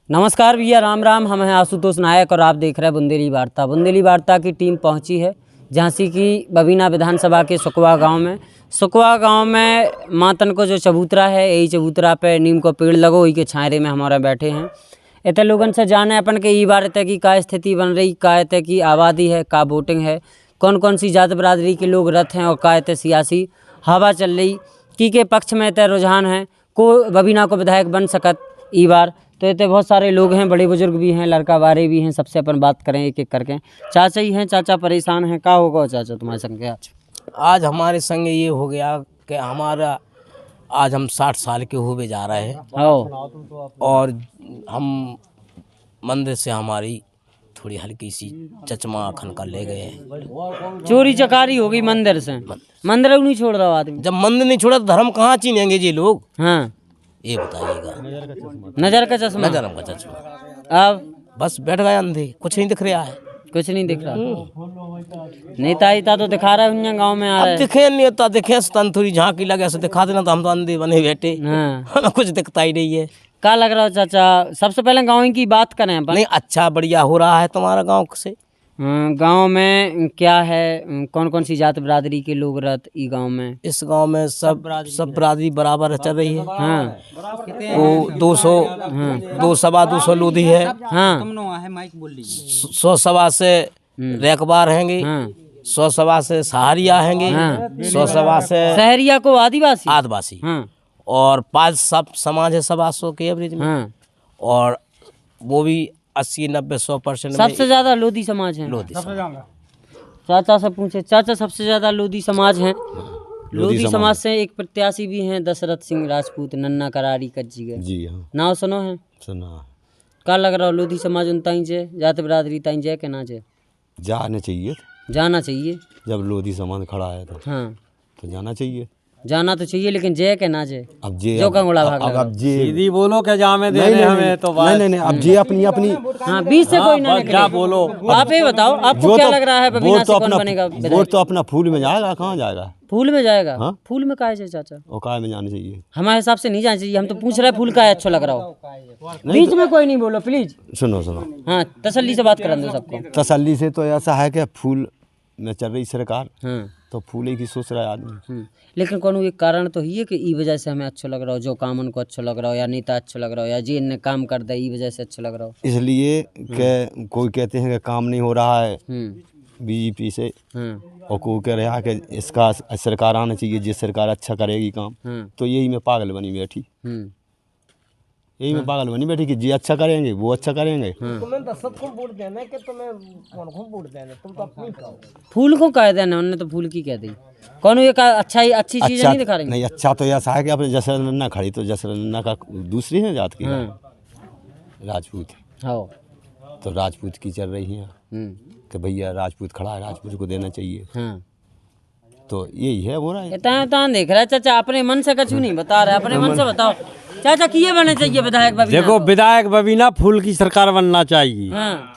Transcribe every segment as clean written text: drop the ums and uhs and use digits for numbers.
नमस्कार भैया, राम राम। हम हैं आशुतोष नायक और आप देख रहे हैं बुंदेली वार्ता। बुंदेली वार्ता की टीम पहुंची है झांसी की बबीना विधानसभा के सुकवा गांव में। सुकवा गांव में मातन को जो चबूतरा है, यही चबूतरा पे नीम को पेड़ लगो, वही के छायरे में हमारा बैठे हैं। इतने लोगन से जाने अपन के ई बार तय की का स्थिति बन रही, का तय की आबादी है, का वोटिंग है, कौन कौन सी जात बरादरी के लोग रथ हैं और का तय सियासी हवा चल रही, की के पक्ष में तय रुझान है, को बबीना को विधायक बन सकत ई बार। तो इतने बहुत सारे लोग हैं, बड़े बुजुर्ग भी हैं, लड़का बारे भी हैं। सबसे अपन बात करें एक एक करके। चाचा ही हैं, चाचा परेशान हैं। का होगा चाचा तुम्हारे संग के आज हमारे संग ये हो गया कि हमारा आज हम 60 साल के हुए जा रहे हैं और हम मंदिर से हमारी थोड़ी हल्की सी चचमा खनका ले गए हैं। चोरी चकारी होगी मंदिर से। मंदिर नहीं छोड़ रहा आदमी। जब मंदिर नहीं छोड़ा तो धर्म कहाँ छीनेंगे ये लोग? हाँ, ये बताइएगा। नजर का चश्मा। नजर का चश्मा। अब बस बैठ गए अंधे, कुछ नहीं दिख रहा है। कुछ नहीं दिख रहा। नेता ही तो दिखा रहा है गांव में आ रहा है। दिखे नेता दिखे तन थोड़ी झांकी लगे से दिखा देना, तो हम तो अंधे बने बैठे। हाँ। कुछ दिखता ही नहीं है। क्या लग रहा हो चाचा? सबसे पहले गाँव की बात करें अपन। नहीं, अच्छा बढ़िया हो रहा है तुम्हारा गाँव से। गांव में क्या है, कौन कौन सी जात बरादरी के लोग रहते ई गांव में? इस गांव में सब बरादरी बराबर चल रही है। हाँ। वो 200 2 सवा 200 लोधी है। हाँ। 100 सवा से रेकबार हैंगे। 100 सवा से सहारिया हैंगे। 100 सवा से शहरिया को आदिवासी। आदिवासी। और 5 सब समाज है सवा 100 के एवरेज में। और वो भी 80-90-100% सबसे ज्यादा लोधी समाज है। लोधी चाचा से पूछे, चाचा सबसे ज्यादा लोधी समाज है। लोधी समाज से एक प्रत्याशी भी हैं, दशरथ सिंह राजपूत, नन्ना करारी कज्जी गए। जी हाँ, नाव सुनो है? सुना। का लग रहा हो लोधी समाज उन ताई जे जात बरादरी ताई जे के ना जे? जाना चाहिए। जाना चाहिए। जब लोधी समाज खड़ा है तो हाँ, तो जाना चाहिए। जाना तो चाहिए, लेकिन जय के ना जे? अब जे जो कंगुड़ा भाग अब जे सीधी बोलो क्या जामे देने हमें तो बात। नहीं, अब जे अपनी हाँ, बीच से कोई ना क्या बोलो। आप ही बताओ, आपको क्या लग रहा है बबीना से कौन बनेगा वोट विधायक? तो अपना फूल में जाएगा, कहाँ जाएगा? फूल में जाएगा। हाँ? फूल में काहे से चाचा? और काय में जाना चाहिए? हमारे हिसाब से नहीं जाना चाहिए। हम तो पूछ रहे हैं फूल का है अच्छा लग रहा हो। बीच में कोई नहीं बोलो प्लीज। सुनो हाँ, तसल्ली से बात करन दो सबको। तसल्ली से। तो ऐसा है कि फूल में चल रही सरकार, हाँ। तो फूल ही की सोच रहा है आदमी। लेकिन कौन एक कारण तो ही है कि ई वजह से हमें अच्छा लग रहा हो, जो काम उनको अच्छा लग रहा हो, या नेता अच्छा लग रहा हो, या जी इनने काम कर दे ई वजह से अच्छा लग रहा हो। इसलिए कि कोई कहते हैं कि काम नहीं हो रहा है बीजेपी से, और कोई कह रहा है कि इसका सरकार आना चाहिए, जिस सरकार अच्छा करेगी काम। तो यही में पागल बनी बैठी। यही में पागल बनी बैठी कि जी अच्छा करेंगे, वो अच्छा करेंगे। तुम्हें 10 को वोट देना है कि तुम्हें कौन को वोट देना है? तुम तो अपनी खाओ। फूल को कह देना, उन्होंने तो फूल की कह दी। कौन ये अच्छा ही अच्छी चीजें नहीं दिखा रही? नहीं, अच्छा तो ऐसा है कि अपने जसर नन्ना खड़ी, तो जसर नन्ना का दूसरी है जात की राजपूत। हाँ। तो राजपूत की चल रही है कि भैया राजपूत खड़ा है, राजपूत को देना चाहिए। हाँ। तो यही है हो रहा है। इतना देख रहा है चाचा, अपने मन से कछु नहीं बता रहा है। अपने मन से बताओ चाचा, किए बने चाहिए विधायक बबीना? देखो, विधायक बबीना फूल की सरकार बनना चाहिए। हाँ।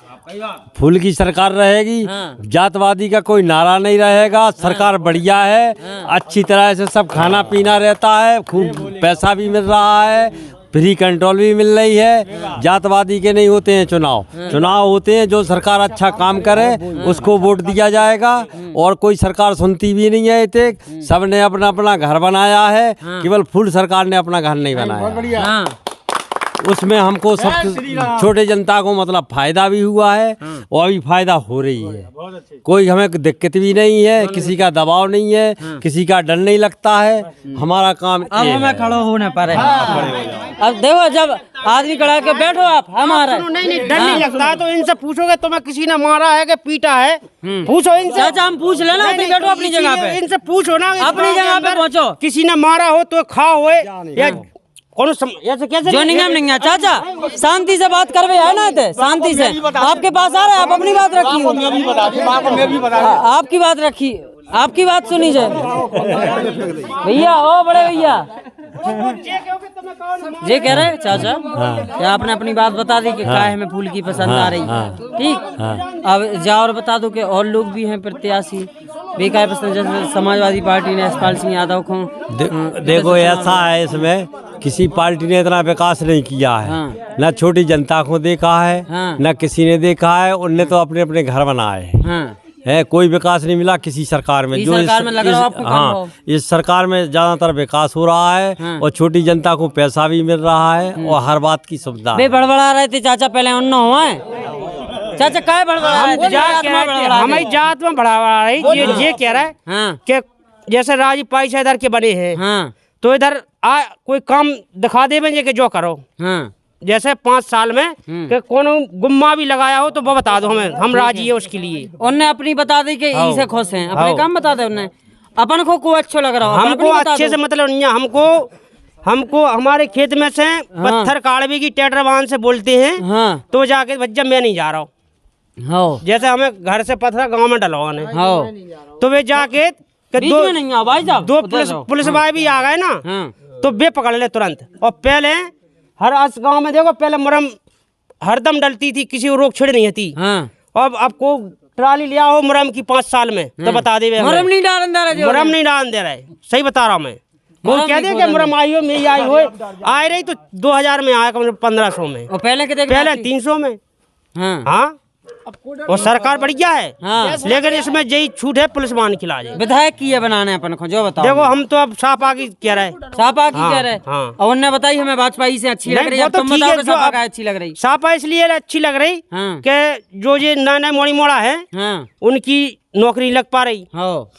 फूल की सरकार रहेगी। जातवादी का कोई नारा नहीं रहेगा। सरकार बढ़िया है, अच्छी तरह से सब खाना पीना रहता है, खूब पैसा भी मिल रहा है, फ्री कंट्रोल भी मिल रही है। जातवादी के नहीं होते हैं चुनाव होते हैं। जो सरकार अच्छा काम करे उसको वोट दिया जाएगा। और कोई सरकार सुनती भी नहीं है। इतने सबने अपना अपना घर बनाया है, केवल फुल सरकार ने अपना घर नहीं बनाया। उसमें हमको सब छोटे जनता को मतलब फायदा भी हुआ है और अभी फायदा हो रही है। कोई हमें दिक्कत भी नहीं है, किसी का दबाव नहीं है, किसी का डर नहीं लगता है। हमारा काम अब हमें खड़ो होने पर अब देखो, जब आदमी खड़ा के बैठो आप हमारा नहीं, डर नहीं लगता तो इनसे पूछोगे तुम्हें किसी ने मारा है कि पीटा है? पूछो इनसे। चाचा हम पूछ लेना, अपनी बैठो अपनी जगह पे। इनसे पूछो ना, अपनी जगह पे पहुंचो। किसी ने मारा हो तो खाओ या कौन कैसे जो नहीं है चाचा, शांति से बात करवे है ना, थे शांति से। आपके पास आ रहा है, आप अपनी बात रखिए। आपकी बात रखिए, आपकी बात सुनी जाए भैया। ओ बड़े भैया ये कह रहे चाचा क्या आपने अपनी बात बता दी कि काहे में फूल की पसंद आ रही। ठीक, अब जाओ और बता दो कि और लोग भी हैं प्रत्याशी, बेकार पसंद जैसे समाजवादी पार्टी ने यशपाल सिंह यादव को देखो ऐसा है, इसमें किसी पार्टी ने इतना विकास नहीं किया है। हाँ। न छोटी जनता को देखा है, हाँ। न किसी ने देखा है। उनने तो अपने अपने घर बनाए हैं। हाँ। है, कोई विकास नहीं मिला किसी सरकार में। इस सरकार में लग रहा हो आपको काम हाँ, हो? इस सरकार में ज्यादातर विकास हो रहा है। हाँ। और छोटी जनता को पैसा भी मिल रहा है और हर बात की सुविधा बे है। बड़बड़ा रहे थे चाचा पहले उन्न हुआ है चाचा काय बड़बड़ा रहे थे? हमारी जात में बढ़ावा रही ये कह रहा है हाँ। कि जैसे राजी पैसा इधर के बने हैं हाँ। तो इधर कोई काम दिखा दे बन कि जो करो। हाँ। जैसे 5 साल में कि कोनो गुम्मा भी लगाया हो तो वो बता दो हमें, हम राजी है उसके लिए। उनने अपनी बता दी कि इसे खुश हैं, अपने काम बता दे उन्हें। अपन को अच्छो लग रहा हो हमको अच्छे से मतलब नहीं है। हमको हमारे खेत में से पत्थर काड़वे की ट्रैक्टर वाहन से बोलते हैं। हाँ। तो जाके भज्जा मैं नहीं जा रहा हूँ। हाँ। जैसे हमें घर से पत्थर गांव में डलवा ने हाँ। तो वे जाके बीच में नहीं आओ भाई साहब, दो उधर रहो। पुलिस भाई भी आ गए ना हाँ। तो वे पकड़ ले तुरंत। और पहले हर आज गांव में देखो पहले मुरम हरदम डलती थी, किसी को रोक छेड़ नहीं थी। हाँ। अब आपको ट्राली लिया हो मुरम की 5 साल में तो बता दे मुरम नहीं डालन दे रहे, मुरम नहीं डाल दे रहे। सही बता रहा हूँ मैं। वो कह दे कि मुरम आई हो, मेरी आई हो, आए रही तो 2000 में आया, 1500 में। और पहले के देख पहले 300 में। हाँ। हाँ। और सरकार बढ़िया है। हाँ। लेकिन इसमें यही छूट है पुलिस मान खिला जाए। विधायक की है बनाने अपन को, जो बताओ। देखो हम तो अब साफ आगे कह रहे हैं। सापा की हाँ, कह रहे। हाँ। और उन्होंने बताई हमें वाजपेयी से अच्छी लग नहीं, रही है। वो तो तुम ठीक बताओ है, कि जो सापा आप- का अच्छी लग रही। सापा इसलिए अच्छी लग रही हाँ। कि जो ये नए मोड़ी मोड़ा है हाँ। उनकी नौकरी लग पा रही। हाँ।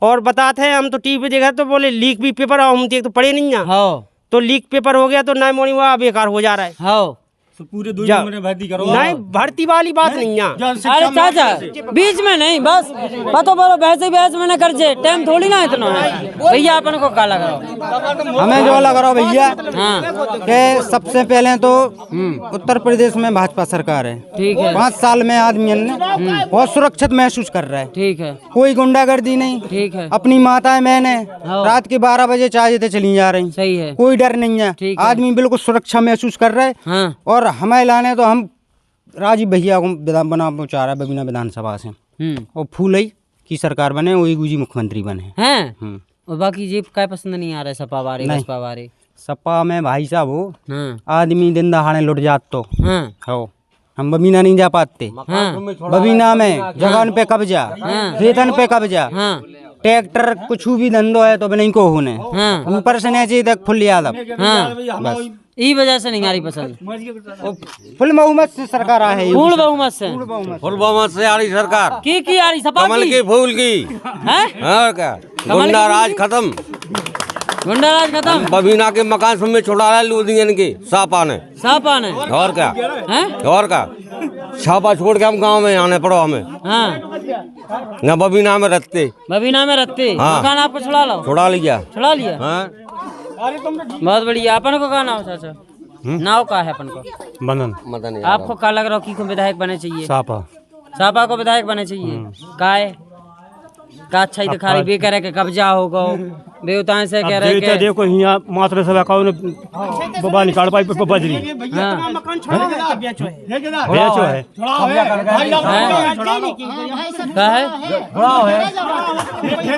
और बताते हैं, हम तो टीवी पे देखा तो बोले लीक भी पेपर, हम तो पढ़े नहीं है। हाँ। तो लीक पेपर हो गया तो नए मोड़ी मोड़ा बेकार हो जा रहा है। हाँ। पूरे नहीं, भर्ती वाली बात नहीं है। अरे चाचा बीच में नहीं, बस पतो बोलो वैसे बहस में न कर जे, टाइम थोड़ी ना इतना है। भैया अपन को का लग रहा हो? हमें जो लग रहा हो भैया हाँ। कि सबसे पहले तो उत्तर प्रदेश में भाजपा सरकार है। ठीक है। 5 साल में आदमी ने बहुत सुरक्षित महसूस कर रहा है। ठीक है। कोई गुंडागर्दी नहीं। ठीक है। अपनी माताएं मैंने रात के 12 बजे चाय देते चली जा रही। सही है। कोई डर नहीं है। ठीक है। आदमी बिल्कुल सुरक्षा महसूस कर रहा है। हाँ। और हमें लाने तो हम राजीव भैया को बना पहुँचा रहा है बबीना विधानसभा से। और फूलई की सरकार बने, वही गुजी मुख्यमंत्री बने हैं। और बाकी जी का पसंद नहीं आ रहा है, सपा वाले बसपा वाले। सपा में भाई साहब हो हाँ। आदमी दिन दहाड़े लुट जात तो हाँ। हो, हम बबीना नहीं जा पाते। हाँ। बबीना में जगह पे कब्जा, खेतन पे कब्जा, हाँ। ट्रैक्टर कुछ भी धंधो है तो नहीं को होने। हाँ। ऊपर से नहीं तक फुल यादव। हाँ। बस ई वजह से नहीं आ रही पसंद। फुल बहुमत से सरकार आ है। फूल बहुमत से फुल बहुमत से आ रही सरकार, की आ रही सपा कमल की की फूल की। हैं? और क्या, की गुंडा फूल राज की? खत्म। गुंडा राज खत्म। बबीना के मकान सब में छुड़ा रहा लुधियान के सापा ने। सापा ने। और क्या, हैं? और क्या, छापा छोड़ के हम गांव में आने पड़ो हमें। हाँ। न बबीना में रहते, बबीना में रहते। हाँ। मकान आपको छुड़ा लो। छुड़ा लिया। छुड़ा लिया। हाँ? बहुत बढ़िया। अपन को का नाव चाचा? नाव का है अपन को? मनन मदन आपको का लग रहा हो कि को विधायक बने चाहिए? सापा सापा को विधायक बने चाहिए। काय का अच्छा ही दिखा रही, बे कह रहे कि कब्जा होगा, बेउताएं से कह रहे देखो कि देखो यहाँ मात्र सब अकाउंट बाबा निकाल पाई बजरी हाँ। बेचो है। का है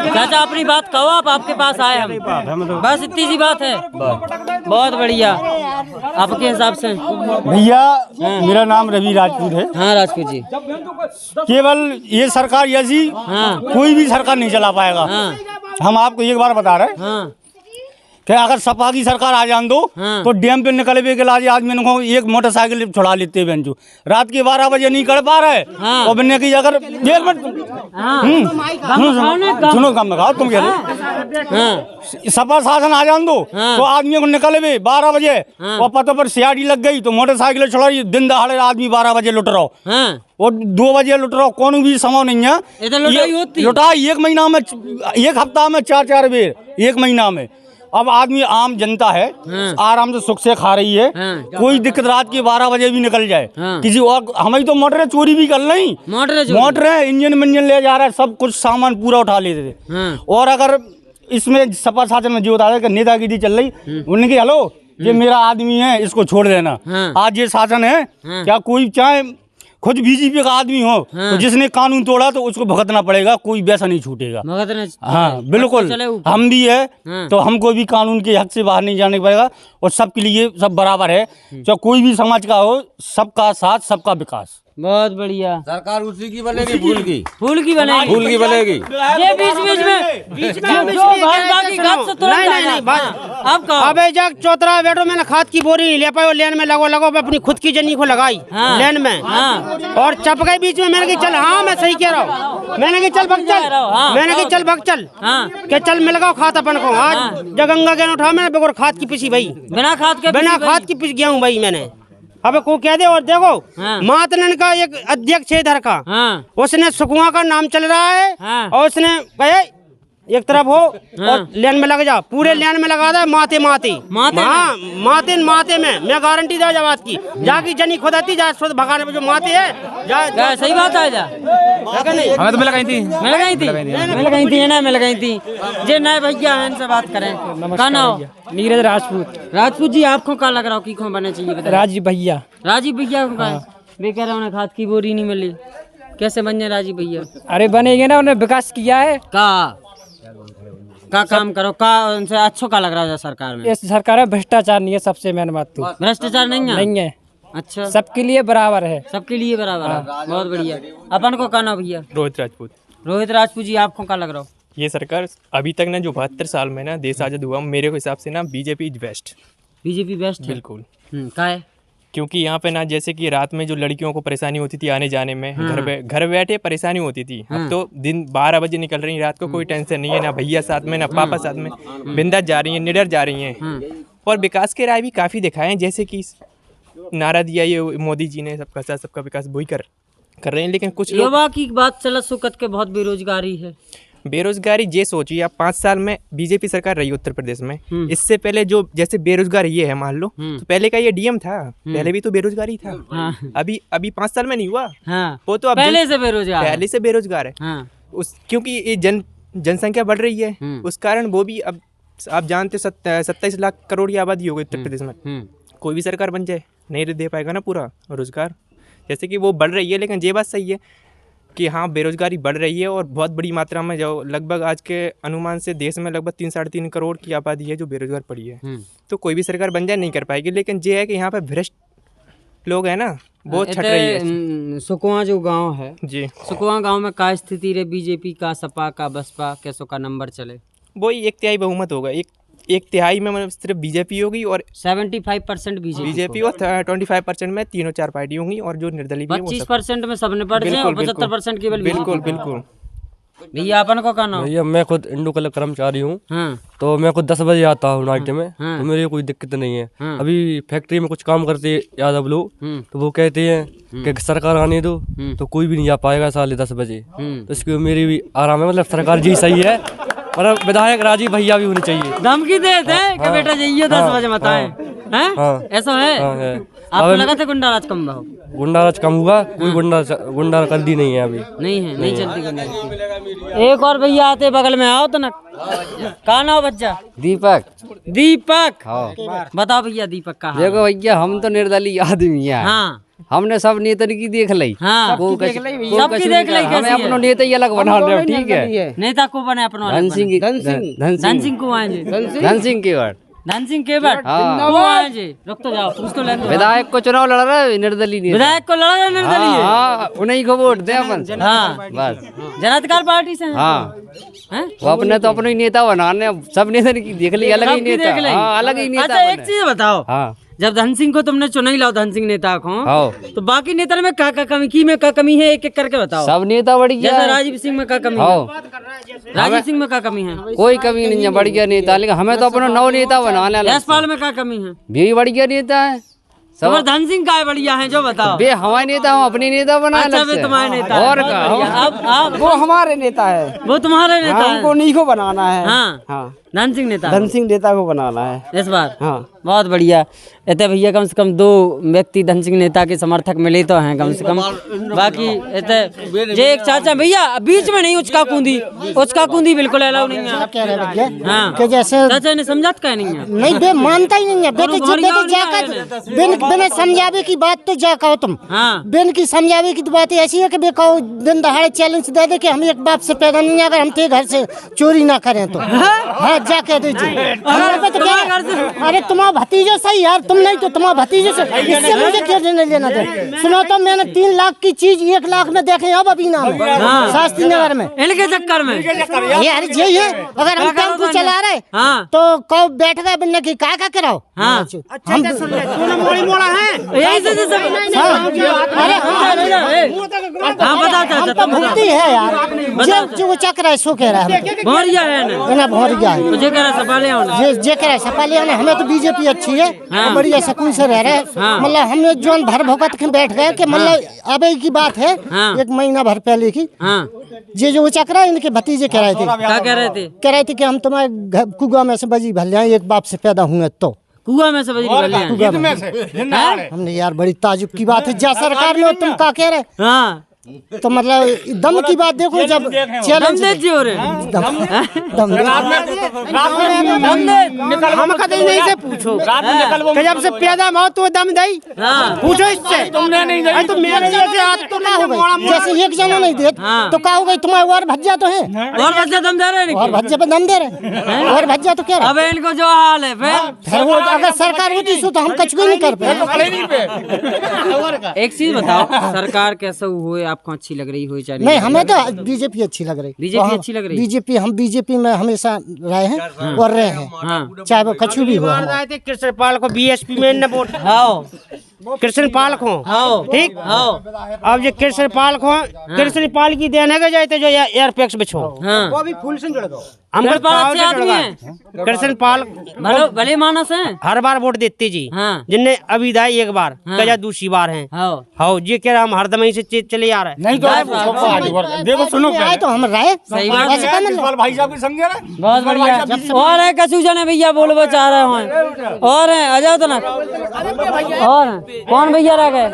चाचा अपनी बात कहो, आप आपके पास आए हम, बस इतनी सी बात है। बहुत बढ़िया। आपके हिसाब से? भैया मेरा नाम रवि राजपूत है। हाँ राजपूत जी। केवल ये सरकार ऐसी हाँ। कोई भी सरकार नहीं चला पाएगा। हाँ। हम आपको एक बार बता रहे हैं हाँ। कि अगर सपा की सरकार आ जान दो हाँ। तो डैम पे निकले हुए के लाज आदमी को एक मोटरसाइकिल छुड़ा लेते हैं बेंचू। रात के 12 बजे नहीं कर पा रहे हाँ। और बनने की अगर देर में हाँ। सुनो कम लगाओ तुम कह रहे हाँ। सपा शासन आ जान दो हाँ। तो आदमी को निकले हुए 12 बजे हाँ। और पतों पर सियाड़ी लग गई तो मोटरसाइकिल छुड़ाई। दिन दहाड़े आदमी 12 बजे लुट रहा हो हाँ। और 2 बजे लुट रहा हो, कौन भी समय नहीं है। ये तो लुटाई होती। लुटाई एक महीना में, एक हफ्ता में 4-4 बेर, एक महीना में। अब आदमी आम जनता है हाँ। आराम से सुख से खा रही है। हाँ। कोई दिक्कत रात के 12 बजे भी निकल जाए हाँ। किसी और, हमें तो मोटरें चोरी भी कर ली। मोटरें इंजन मिंजन ले जा रहा है, सब कुछ सामान पूरा उठा लेते थे। हाँ। और अगर इसमें सपा शासन में जो होता है कि नेतागिरी चल रही, उनकी हेलो ये मेरा आदमी है इसको छोड़ देना। हाँ। आज ये शासन है हाँ। क्या कोई चाहे खुद बीजेपी का आदमी हो तो जिसने कानून तोड़ा तो उसको भुगतना पड़ेगा, कोई वैसा नहीं छूटेगा। हाँ बिल्कुल, हम भी है तो हमको भी कानून के हक से बाहर नहीं जाने पड़ेगा और सबके लिए सब बराबर है, चाहे कोई भी समाज का हो, सबका साथ सबका विकास। बहुत बढ़िया। सरकार उसी की बनेगी, फूल की बनेगी, फूल की बनेगी। ये बीच में जो भाजपा की बात से तुरंत आ जाता। अब कहो। अबे जब चौतरा बैठो, मैंने खाद की बोरी नहीं ले पाई, लेन में लगो अपनी खुद की जनी को लगाई लेन में और चप गई बीच में। मैंने कहा चल, हाँ मैं सही कह रहा हूँ, मैंने कहा चल भग चल, मैंने कहा चल भग चल के चल मिल लगाओ खाद अपन को। आज जगंगा के उठा मैंने बगैर खाद की पिसी भाई, बिना खाद की पिस गया हूँ भाई मैंने। अब को कह दे। और देखो मातनन का एक अध्यक्ष है इधर का, उसने सुकुआ का नाम चल रहा है और उसने कहे एक तरफ हो और लेन में लग जा, पूरे लेन में लगा दे माते में मैं गारंटी दे जा बात की। जाकी जनी खुद आती जा खुद भगाने में जो माते है जा सही बात है। जा हमें तो मिल गई थी जे नए भैया हैं, इनसे बात करें। का नाम? नीरज राजपूत जी, आपको क्या लग रहा हो कि कौन बनना चाहिए? राजीव भैया को का वे कह रहा उन्हें खाद की बोरी नहीं मिली, कैसे बन जाए राजीव भैया? अरे बनेंगे ना, उन्हें विकास किया है का काम करो का उनसे अच्छो का लग रहा है सरकार में? इस सरकार में भ्रष्टाचार नहीं है, सबसे मेन बात तो भ्रष्टाचार नहीं है। अच्छा, सबके लिए बराबर है, बहुत बढ़िया। अपन को का नाम भैया? रोहित राजपूत जी, आपको क्या लग रहा हो? ये सरकार अभी तक ना जो 72 साल में ना देश आजाद हुआ, मेरे हिसाब से ना BJP is best. BJP best है बिल्कुल। का है? क्योंकि यहाँ पे ना जैसे कि रात में जो लड़कियों को परेशानी होती थी आने जाने में, घर बैठे परेशानी होती थी, अब तो दिन 12 बजे निकल रही, रात को कोई टेंशन नहीं है, ना भैया साथ में ना पापा साथ में, बिंदास जा रही हैं, निडर जा रही हैं। और विकास के राय भी काफ़ी दिखाए हैं, जैसे कि नारा दिया ये मोदी जी ने, सबका साथ सबका विकास वही कर रहे हैं। लेकिन कुछ लोग युवा की बात चला सुकत के बहुत बेरोजगारी है। बेरोजगारी ये सोचिए आप, 5 साल में बीजेपी सरकार रही उत्तर प्रदेश में, इससे पहले जो जैसे बेरोजगार ये है मान लो, तो पहले का ये डीएम था, पहले भी तो बेरोजगारी था। अभी 5 साल में नहीं हुआ, वो तो पहले से बेरोजगार है। क्योंकि ये जनसंख्या बढ़ रही है, उस कारण वो भी अब आप जानते 27 लाख करोड़ की आबादी हो गई उत्तर प्रदेश में। कोई भी सरकार बन जाए नहीं दे पाएगा ना पूरा रोजगार, जैसे कि वो बढ़ रही है। लेकिन ये बात सही है कि हाँ बेरोजगारी बढ़ रही है और बहुत बड़ी मात्रा में, जो लगभग आज के अनुमान से देश में लगभग 3-3.5 करोड़ की आबादी है जो बेरोजगार पड़ी है। तो कोई भी सरकार बन जाए नहीं कर पाएगी। लेकिन ये है कि यहाँ पे भ्रष्ट लोग हैं ना, वो छट रही है। सुकुआ जो गांव है जी, सुकुआ गांव में का स्थिति रहे? बीजेपी का, सपा का, बसपा कैसो का नंबर चले? वही 1/3 बहुमत होगा, एक तिहाई में मतलब सिर्फ बीजेपी होगी और 75% बीजेपी और 25% में 3-4 पार्टी होंगी और जो निर्दलीय 25% में सब निपट जाए और 75% केवल बिल्कुल। भैया अपन को का नाम? भैया मैं खुद इंडो कलर कर्मचारी हूँ, तो मैं खुद 10 बजे आता हूँ नाइट में, तो मेरे कोई दिक्कत नहीं है। अभी फैक्ट्री में कुछ काम करते यादव लोग, तो वो कहते हैं कि सरकार आने दो, तो कोई भी नहीं जा पाएगा 10:30 बजे, तो इसकी मेरी भी आराम है। मतलब सरकार जी सही है, मतलब विधायक राजीव भैया भी होने चाहिए। धमकी देते हैं कि बेटा जाइए 10 बजे मत आए, ऐसा है? आपको लगा था गुंडाराज कम हो? गुंडाराज कम हुआ, कोई गुंडा कर दी नहीं है अभी, नहीं चलती गुंडाराज। एक और भैया आते बगल में, आओ तो ना। का नाम बच्चा? दीपक। बताओ भैया दीपक का। देखो भैया, हम तो निर्दलीय आदमी है, हमने सब नेता की देख ली, सबकी देख ली। हमें अपना नेता ही अलग बना रहे हो, ठीक है? नेता को बने अपना? धन सिंह को आएंगे। धन सिंह केवट रुक तो जाओ, पूछ तो लेंगे। विधायक को चुनाव लड़ रहा है निर्दलीय, विधायक को लड़ा निर्दलीय, उन्हीं को वोट दे अपन। बस जनाधिकार पार्टी से वो अपने तो अपने नेता बनाने, सब नेता की देख ली, अलग ही नेता, अलग ही नेता। अच्छा एक चीज बताओ, जब धन सिंह को तुमने चुना ही लाओ, धन सिंह नेता को, तो बाकी नेता में का कमी है, एक एक करके बताओ। सब नेता बढ़िया है। राजीव सिंह में का कमी है? राजीव सिंह में का कमी है? कोई कमी नहीं है, बढ़िया नेता, लेकिन हमें तो अपना नौ नेता बनाना। यशपाल में का कमी है? भी बढ़िया नेता है सब। धन सिंह का बढ़िया है जो बताओ। बे हमारे नेता, हम अपने नेता बना। अच्छा वे तुम्हारे नेता और का? अब वो हमारे नेता है, वो तुम्हारे नेता है, हमको नहीं को बनाना है। हाँ धन सिंह नेता धन सिंह नेता को बनाना है इस बार। हाँ बहुत बढ़िया। इतने भैया कम से कम 2 व्यक्ति धन सिंह नेता के समर्थक मिले तो हैं कम से कम। बाकी इतने जे एक चाचा भैया बीच में नहीं उचका कूदी बिल्कुल अलाउ नहीं है। कह रहे भैया हाँ कि जैसे चाचा ने समझा क्या नहीं है। नहीं बे मानता ही नहीं है बेटे जाकर बिन समझावे की बात तो जा कहो तुम। हाँ बिन की समझावे की बात ऐसी है कि बे कहो दिन दहाड़े चैलेंज दे दे कि हम एक बाप से पैदा नहीं अगर हम ते घर से चोरी ना करें तो। हाँ जा कह दीजिए। अरे तुम्हारा भतीजो सही यार तुम नहीं तो तुम्हारा भतीजे से इससे मुझे क्यों लेना दे। सुनो तो मैंने 3 लाख की चीज 1 लाख में देखे अब अभी ना शास्त्री नगर में इनके चक्कर में यार यही है। अगर हम टेम्पू चला रहे तो कहो बैठ गए बनने की क्या कराओ। हाँ हम मोड़ी मोड़ा है यही से सब। अरे हाँ बताओ तो भूलती है यार जो चक्र है सो कह रहा है भौरिया है ना भौरिया है मुझे कह रहा सपा ले आना जे कह रहा सपा ले आना। हमें तो बीजेपी अच्छी है बढ़िया सुकून से रह रहे। मतलब हमने जोन भर भुगत के बैठ गए कि मतलब अब की बात है 1 महीना भर पहले की। जे जो चक्रा इनके भतीजे कह रहे थे क्या कह रहे थे कि हम तुम्हारे कुआ में से बजी भर जाए एक बाप से पैदा हुए तो कुआ में से बजरी भर लिया। हमने यार बड़ी ताजुब की बात है जा सरकार में तुम क्या कह रहे। हाँ तो मतलब दम की बात देखो जब चैलेंज हम कभी नहीं से पूछो कि जब से पैदा हो तो दम दई पूछो इससे तुमने नहीं दई तो मेरे जैसे आज तो ना हो गई जैसे एक जना नहीं दे तो क्या हो गई तुम्हारे और भज्जा तो है और भज्जा दम दे रहे और भज्जे पे दम दे रहे और भज्जा तो क्या अब इनको जो हाल है फिर वो अगर सरकार होती तो हम कुछ भी नहीं कर पाए। एक चीज बताओ सरकार कैसे हुए आपको अच्छी लग रही हो चाहे नहीं हमें तो बीजेपी अच्छी लग रही। बीजेपी अच्छी लग रही बीजेपी हम बीजेपी में हमेशा रहे हैं और रहे हैं चाहे वो कछु भी हो। कृष्णपाल को बीएसपी में न वोट कृष्णपाल को ठीक अब जो कृष्णपाल को कृष्णपाल की देने के जाते जो एयरपेक्स बिछो वो भी फूल से जुड़ दो। हम कृष्णपाल भले मानस है हर बार वोट देते जी जिनने अभी दाई एक बार कजा दूसरी बार है हाँ जी कह रहा हम हरदम ही से चले आ रहे नहीं तो देखो सुनो तो हम रहे सही बात भाई साहब समझे ना बहुत बढ़िया। और है कछु जने भैया बोलबो चाह रहे हैं और है आ जाओ तो ना और है कौन भैया रह गए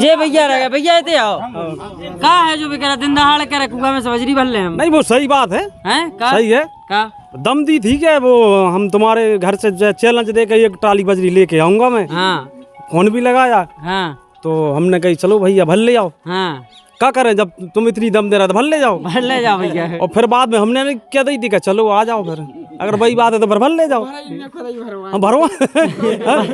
ये भैया रह गए भैया इतने आओ कहा है जो भी कह रहा दिन दहाड़े कह रहे कुआ में से बजरी भर ले हम नहीं वो सही बात है सही है का दम दी थी क्या वो हम तुम्हारे घर से चैलेंज दे के 1 ट्राली बजरी लेके आऊंगा मैं। फोन भी लगाया तो हमने कही चलो भैया भर ले आओ। क्या करें जब तुम इतनी दम दे रहा तो भर ले जाओ भैया। और फिर बाद में हमने क्या दी थी चलो आ जाओ फिर अगर वही बात है तो फिर भर ले जाओ। हम भरो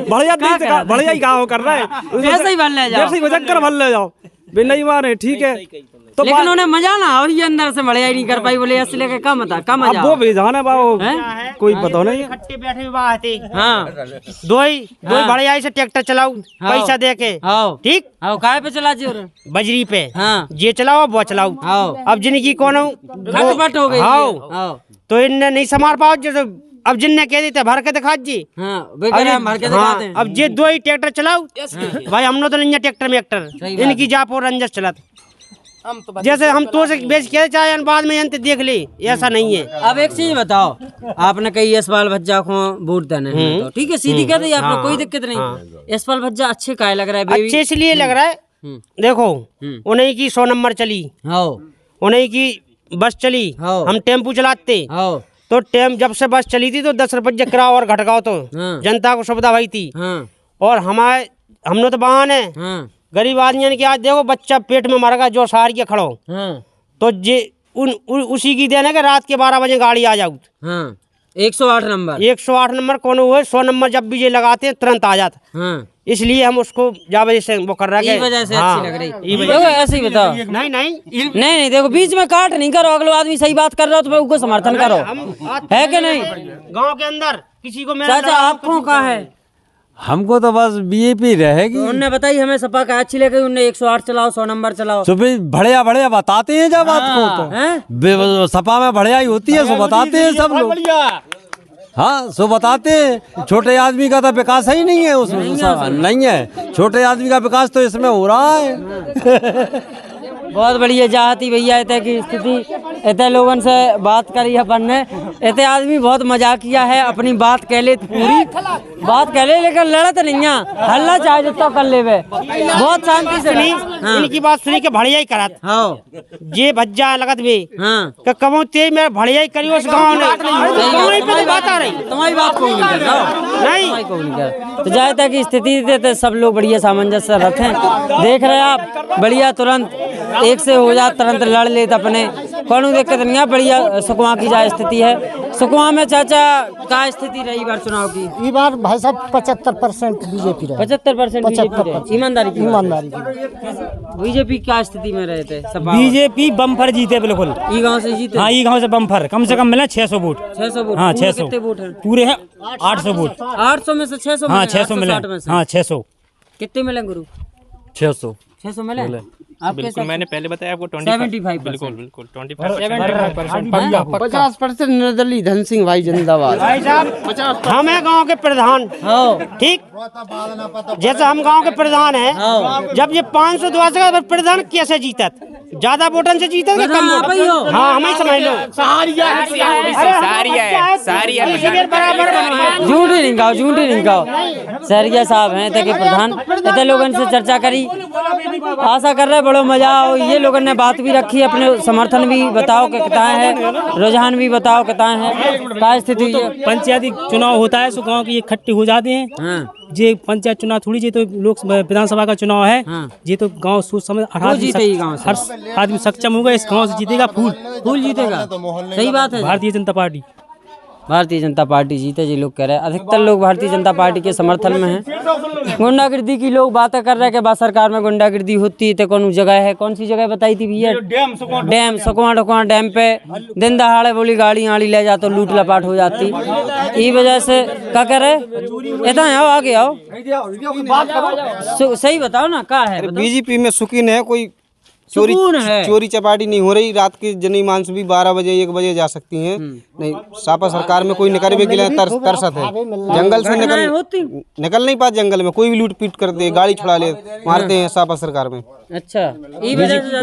बढ़िया ही कहा कर रहा है वैसे ही भर ले जाओ भर ले जाओ भी नहीं मारे ठीक है तो लेकिन उन्हें मजा ना और ये अंदर से बढ़िया ही नहीं कर पाई बोले इसलिए कि कम था कम मजा वो भेजाना बाबू कोई पता नहीं खट्टे बैठे बात दो बढ़िया से ट्रैक्टर चलाऊ पैसा दे के ठीक काय पे चला जी बजरी पे ये चलाओ वो चलाऊ अब जिनकी कोनो घटपट हो गई तो इनने नहीं संभाल पाओ जैसे अब जिनने कह देते भर के दिखा जी भर के दिखाते हैं। अब ये 2 ही ट्रैक्टर चलाओ भाई हम लोग तो नहीं ट्रैक्टर में एक्टर इनकी जाप और रंजस चलाते जैसे हम तो से बेच के चाहे बाद में अंत देख ली ऐसा नहीं है। अब एक चीज बताओ आपने कही यशपाल भज्जा को वोट देने हैं तो ठीक है सीधी कह दी आपको कोई दिक्कत नहीं। यशपाल भज्जा अच्छे काय लग रहा है अच्छे इसलिए लग रहा है देखो उन्हीं की 100 नंबर चली उन्हीं की बस चली हम टेम्पू चलाते तो टेम जब से बस चली थी तो 10 रुपये किराया और घटकाओ तो जनता को सुविधा भाई थी। और हमने तो वाहन है गरीब आदमी की आज देखो बच्चा पेट में मर गया जो सार के खड़ो तो जे उसी की देने के रात के 12 बजे गाड़ी आ जाऊ 108 नंबर कौन हुए 100 नंबर जब भी ये लगाते हैं तुरंत आ जाता इसलिए हम उसको जावे से वो कर रहे हैं वजह से अच्छी लग रही देखो ऐसे ही बताओ नहीं देखो बीच में काट नहीं करो अगला आदमी सही बात कर रहा हो तो उसको समर्थन करो है कि नहीं। गांव के अंदर किसी को चाचा आपको कहा है हमको तो बस बीजेपी रहेगी। उन्होंने बताई हमें सपा का अच्छी लगी उन्हें 108 चलाओ 100 नंबर चलाओ तो बढ़िया बढ़िया बताते हैं जब आपको तो सपा में बढ़िया ही होती है सो बताते हैं सब लोग हाँ सो बताते हैं। छोटे आदमी का तो विकास ही नहीं है उसमें नहीं है छोटे आदमी का विकास तो इसमें हो रहा है। बहुत बढ़िया चाहती भैया की स्थिति इतने लोगन से बात करी अपन ने, इतने आदमी बहुत मजा किया है, अपनी बात कह ले पूरी बात कह ले, लेकिन लड़त नहीं है, हल्ला चाहे जितना कर ले बहुत शांति से। इनकी बात सुनी के भड़िया ही करत जे भज्जा लगत भी कमो ते मेरा भड़िया ही करी उस गाँव ने तुम्हारी बात आ रही, तुम्हारी बात को नहीं। तो जहाँ तक स्थिति देते सब लोग बढ़िया सामंजस्य रखे, देख रहे आप बढ़िया, तुरंत एक से हो जाए, तुरंत लड़ लेते अपने, कौन दिक्कत नहीं है, बढ़िया सुकमा की जा स्थिति है। सुकमा में चाचा क्या स्थिति रही बार चुनाव की? ये बार भाई साहब 75% बीजेपी रहे। 75% ईमानदारी बीजेपी क्या स्थिति में रहे थे? बीजेपी बम्फर जीते बिल्कुल, ई गांव से जीते। हाँ ई गांव से बम्फर, कम से कम मिले 600 वोट। 600 वोट? हाँ 600 कितने वोट हैं? पूरे हैं 800 वोट। 800 में से 600? हाँ 600 मिले। हाँ 600 कितने मिले गुरु? 600 मिले। बिल्कुल मैंने पहले बताया आपको 75। बिल्कुल 25%। 50% निर्दलीय धन सिंह भाई जिंदाबाद। भाई साहब हम है गांव के प्रधान, ठीक, जैसे हम गांव के प्रधान हैं, जब ये 500 द्वारा प्रधान कैसे जीतत? ज्यादा वोटन से जीतत कि कम वोट? हाँ हमें समझ लो, झूठ ही नहीं कहो, सहरिया साहब हैं इतने के प्रधान, इतने लोगों से चर्चा करी, आशा कर रहे बड़ो मजा आओ। ये लोगों ने बात भी रखी, अपने समर्थन भी बताओ कि किताएं है, रुझान भी बताओ किताएं है, क्या स्थिति है? पंचायती चुनाव होता है सो गाँव की इकट्ठे हो जाते हैं। जे पंचायत चुनाव थोड़ी, जे तो लोक विधानसभा का चुनाव है, ये तो गांव सोच समझ हर आदमी सक्षम होगा, इस गांव से जीतेगा फूल जीतेगा। सही बात है। भारतीय जनता पार्टी जीते जी लोग कह रहे हैं, अधिकतर लोग भारतीय जनता पार्टी के समर्थन में हैं। गुंडागिर्दी की लोग बातें कर रहे हैं कि बाद सरकार में गुंडागिर्दी होती है, तो कौन जगह है, कौन सी जगह बताई थी भैया? डैम सुकमा डैम पे दिन दहाड़े बोली गाड़ी आड़ी ले जाते, लूट लपाट हो जाती, इस वजह से क्या कह रहे? इतना आओ आगे आओ, सही बताओ ना क्या है? बीजेपी में सुकीन है, कोई चोरी चपाटी नहीं हो रही, रात की जनी मांस भी 12 बजे 1 बजे जा सकती हैं। नहीं सापा सरकार में कोई निकल भी गिला तरसत है, जंगल से निकल नहीं पाते, जंगल में कोई भी लूट पीट करते, गाड़ी छुड़ा ले मारते हैं सापा सरकार में। अच्छा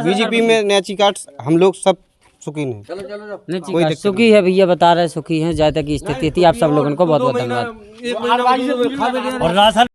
बीजेपी में नैची काट हम लोग सब सुकीन है, सुखी है भैया, बता रहे सुखी है। जहाँ तक की स्थिति थी, आप सब लोगों को बहुत बहुत धन्यवाद।